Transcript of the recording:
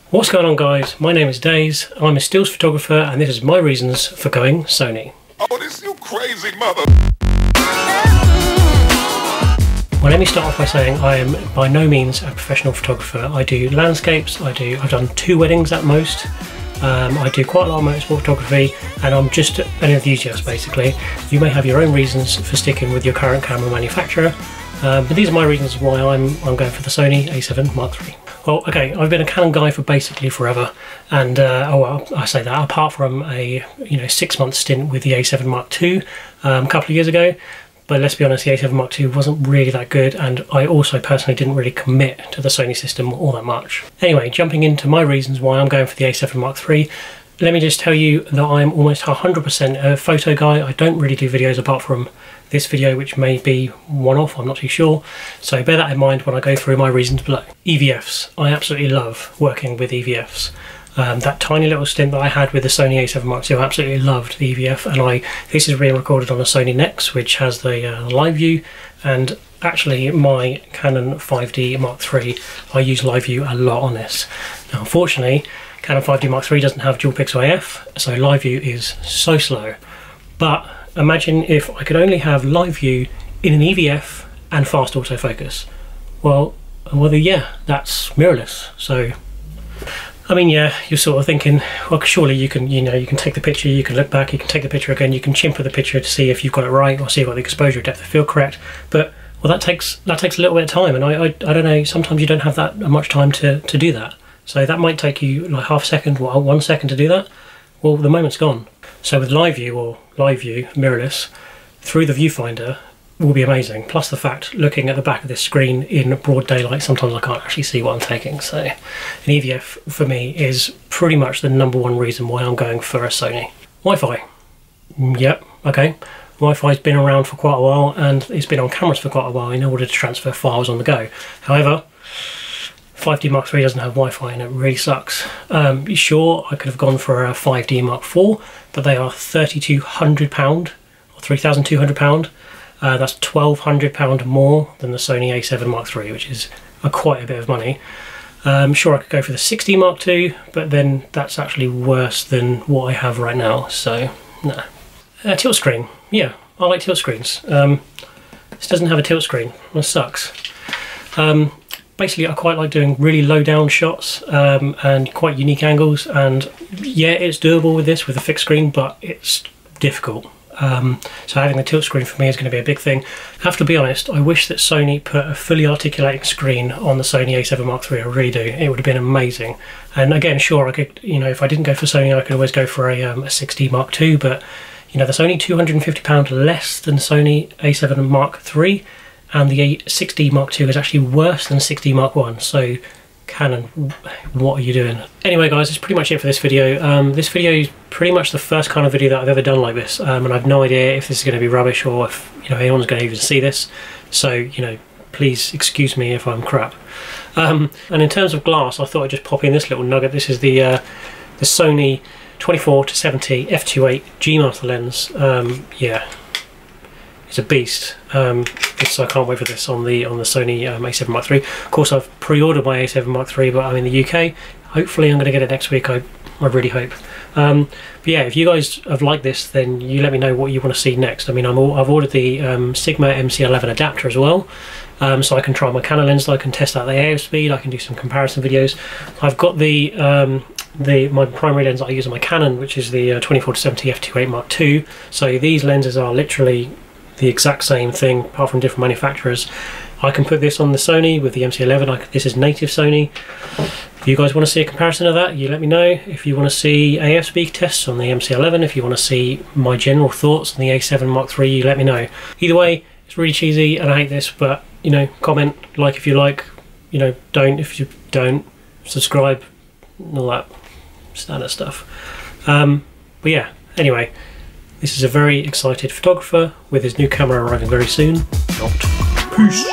What's going on, guys? My name is Days, I'm a stills photographer and this is my reasons for going Sony. Oh, this you crazy mother! Well, let me start off by saying I am by no means a professional photographer. I do landscapes, I've done 2 weddings at most, I do quite a lot of motorsport photography, and I'm just an enthusiast basically. You may have your own reasons for sticking with your current camera manufacturer, but these are my reasons why I'm going for the Sony A7 Mark III. Well, okay, I've been a Canon guy for basically forever, and I say that apart from a 6-month stint with the A7 Mark II a couple of years ago. But let's be honest, the A7 Mark II wasn't really that good, and I also personally didn't really commit to the Sony system all that much. Anyway, jumping into my reasons why I'm going for the A7 Mark III, let me just tell you that I'm almost 100% a photo guy. I don't really do videos apart from this video, which may be one-off, I'm not too sure. So bear that in mind when I go through my reasons below. EVFs. I absolutely love working with EVFs. That tiny little stint that I had with the Sony A7 Mark II, I absolutely loved the EVF, and this is being recorded on a Sony Nex, which has the live view, and actually my Canon 5D Mark III, I use live view a lot on this. Now unfortunately, Canon 5D Mark III doesn't have dual pixel AF, so live view is so slow. But imagine if I could only have live view in an EVF and fast autofocus. Well yeah, that's mirrorless. So I mean, yeah, you're sort of thinking, well, surely you can take the picture, you can look back, you can take the picture again, you can chimper the picture to see if you've got it right or see if you've got the exposure, depth of field correct. But well, that takes a little bit of time, and I don't know. Sometimes you don't have that much time to do that. So that might take you like half a second or 1 second to do that. Well, the moment's gone. So with live view or live view mirrorless through the viewfinder will be amazing. Plus the fact, looking at the back of this screen in broad daylight, sometimes I can't actually see what I'm taking. So an EVF for me is pretty much the #1 reason why I'm going for a Sony. Wi-Fi. Yep, okay. Wi-Fi's been around for quite a while, and it's been on cameras for quite a while in order to transfer files on the go. However, 5D Mark III doesn't have Wi-Fi and it really sucks. Sure, I could have gone for a 5D Mark IV, but they are £3,200 or £3,200. That's £1,200 more than the Sony A7 Mark III, which is quite a bit of money. Sure, I could go for the 6D Mark II, but then that's actually worse than what I have right now, so no. Tilt screen. Yeah, I like tilt screens. This doesn't have a tilt screen. That sucks. Basically, I quite like doing really low down shots and quite unique angles, and yeah, it's doable with this, with a fixed screen, but it's difficult. So having the tilt screen for me is going to be a big thing. I have to be honest, I wish that Sony put a fully articulating screen on the Sony A7 Mark III, I really do. It would have been amazing. And again, sure, I could, if I didn't go for Sony, I could always go for a 6D Mark II, but that's only £250 less than Sony A7 Mark III, and the 6D Mark II is actually worse than 6D Mark I, so Canon, what are you doing? Anyway guys, that's pretty much it for this video. This video is pretty much the first kind of video that I've ever done like this, and I've no idea if this is going to be rubbish or if anyone's going to even see this, so please excuse me if I'm crap. And in terms of glass, I thought I'd just pop in this little nugget. This is the Sony 24-70 f2.8 G Master lens. Yeah, it's a beast. So I can't wait for this on the Sony A7 Mark III. Of course, I've pre-ordered my A7 Mark III, but I'm in the UK. Hopefully, I'm going to get it next week. I really hope. But yeah, if you guys have liked this, then you let me know what you want to see next. I mean, I've ordered the Sigma MC11 adapter as well, so I can try my Canon lens. I can test out the AF speed. I can do some comparison videos. I've got my primary lens that I use on my Canon, which is the 24-70 f2.8 Mark II. So these lenses are literally the exact same thing, apart from different manufacturers. I can put this on the Sony with the MC11. This is native Sony. If you guys want to see a comparison of that, you let me know. If you want to see AF speed tests on the MC11, if you want to see my general thoughts on the A7 Mark III, you let me know. Either way, it's really cheesy and I hate this, but comment, like if you like, don't if you don't, subscribe, and all that standard stuff. But yeah, anyway, this is a very excited photographer with his new camera arriving very soon. Peace.